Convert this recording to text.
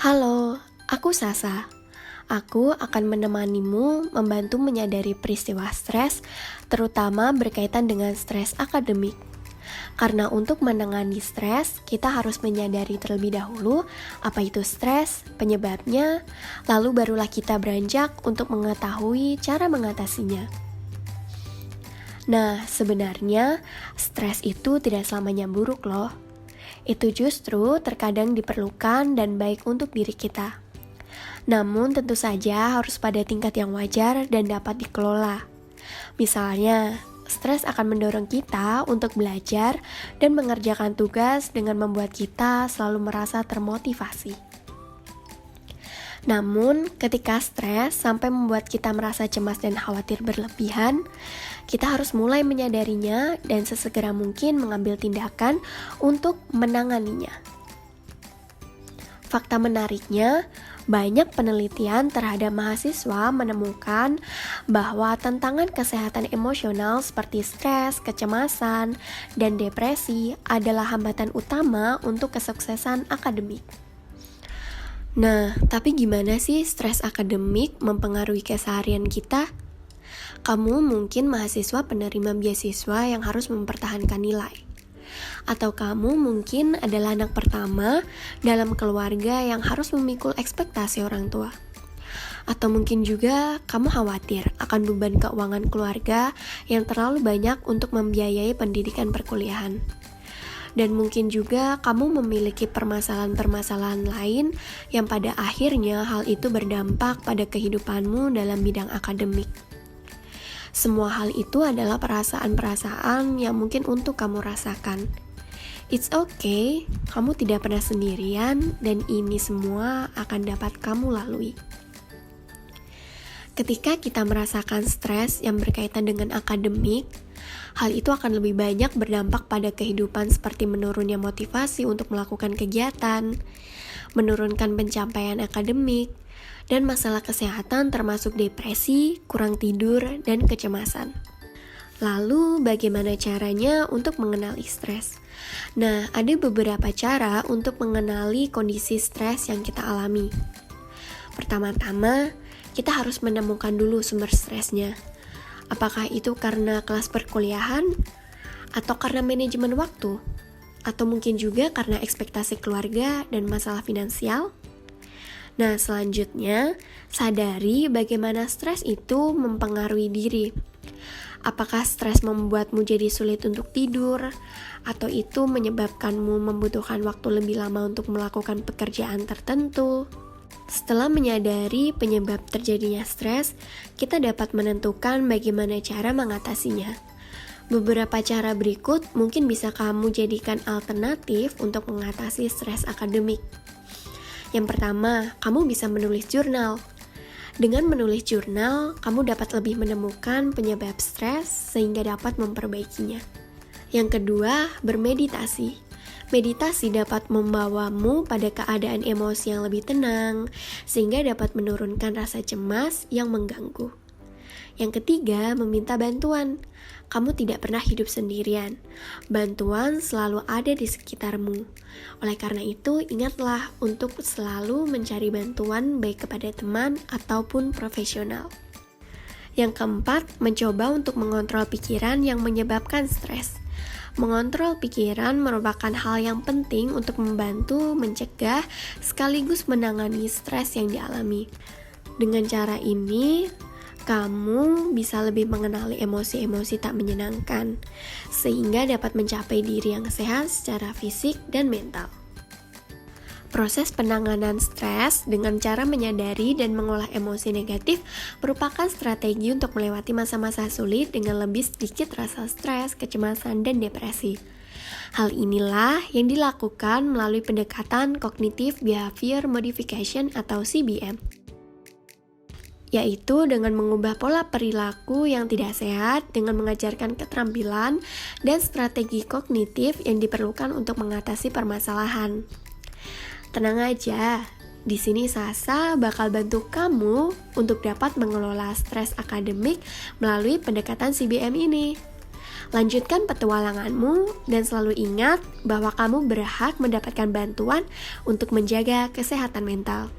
Halo, aku Sasa. Aku akan menemanimu membantu menyadari peristiwa stres, terutama berkaitan dengan stres akademik. Karena untuk menangani stres, kita harus menyadari terlebih dahulu apa itu stres, penyebabnya, lalu barulah kita beranjak untuk mengetahui cara mengatasinya. Nah, sebenarnya stres itu tidak selamanya buruk loh. Itu justru terkadang diperlukan dan baik untuk diri kita. Namun tentu saja harus pada tingkat yang wajar dan dapat dikelola. Misalnya, stres akan mendorong kita untuk belajar dan mengerjakan tugas dengan membuat kita selalu merasa termotivasi. Namun, ketika stres sampai membuat kita merasa cemas dan khawatir berlebihan, kita harus mulai menyadarinya dan sesegera mungkin mengambil tindakan untuk menanganinya. Fakta menariknya, banyak penelitian terhadap mahasiswa menemukan bahwa tantangan kesehatan emosional seperti stres, kecemasan, dan depresi adalah hambatan utama untuk kesuksesan akademik. Nah, tapi gimana sih stres akademik mempengaruhi keseharian kita? Kamu mungkin mahasiswa penerima beasiswa yang harus mempertahankan nilai. Atau kamu mungkin adalah anak pertama dalam keluarga yang harus memikul ekspektasi orang tua. Atau mungkin juga kamu khawatir akan beban keuangan keluarga yang terlalu banyak untuk membiayai pendidikan perkuliahan. Dan mungkin juga kamu memiliki permasalahan-permasalahan lain yang pada akhirnya hal itu berdampak pada kehidupanmu dalam bidang akademik. Semua hal itu adalah perasaan-perasaan yang mungkin untuk kamu rasakan. It's okay, kamu tidak pernah sendirian dan ini semua akan dapat kamu lalui. Ketika kita merasakan stres yang berkaitan dengan akademik, hal itu akan lebih banyak berdampak pada kehidupan seperti menurunnya motivasi untuk melakukan kegiatan, menurunkan pencapaian akademik, dan masalah kesehatan termasuk depresi, kurang tidur, dan kecemasan. Lalu, bagaimana caranya untuk mengenali stres? Nah, ada beberapa cara untuk mengenali kondisi stres yang kita alami. Pertama-tama, kita harus menemukan dulu sumber stresnya. Apakah itu karena kelas perkuliahan? Atau karena manajemen waktu? Atau mungkin juga karena ekspektasi keluarga dan masalah finansial? Nah, selanjutnya, sadari bagaimana stres itu mempengaruhi diri. Apakah stres membuatmu jadi sulit untuk tidur? Atau itu menyebabkanmu membutuhkan waktu lebih lama untuk melakukan pekerjaan tertentu? Setelah menyadari penyebab terjadinya stres, kita dapat menentukan bagaimana cara mengatasinya. Beberapa cara berikut mungkin bisa kamu jadikan alternatif untuk mengatasi stres akademik. Yang pertama, kamu bisa menulis jurnal. Dengan menulis jurnal, kamu dapat lebih menemukan penyebab stres sehingga dapat memperbaikinya. Yang kedua, bermeditasi. Meditasi dapat membawamu pada keadaan emosi yang lebih tenang, sehingga dapat menurunkan rasa cemas yang mengganggu. Yang ketiga, meminta bantuan. Kamu tidak pernah hidup sendirian. Bantuan selalu ada di sekitarmu. Oleh karena itu, ingatlah untuk selalu mencari bantuan baik kepada teman ataupun profesional. Yang keempat, mencoba untuk mengontrol pikiran yang menyebabkan stres. Mengontrol pikiran merupakan hal yang penting untuk membantu mencegah sekaligus menangani stres yang dialami. Dengan cara ini, kamu bisa lebih mengenali emosi-emosi tak menyenangkan, sehingga dapat mencapai diri yang sehat secara fisik dan mental. Proses penanganan stres dengan cara menyadari dan mengolah emosi negatif merupakan strategi untuk melewati masa-masa sulit dengan lebih sedikit rasa stres, kecemasan, dan depresi. Hal inilah yang dilakukan melalui pendekatan Cognitive Behavior Modification atau CBM, yaitu dengan mengubah pola perilaku yang tidak sehat dengan mengajarkan keterampilan dan strategi kognitif yang diperlukan untuk mengatasi permasalahan. Tenang aja, di sini Sasa bakal bantu kamu untuk dapat mengelola stres akademik melalui pendekatan CBM ini. Lanjutkan petualanganmu dan selalu ingat bahwa kamu berhak mendapatkan bantuan untuk menjaga kesehatan mental.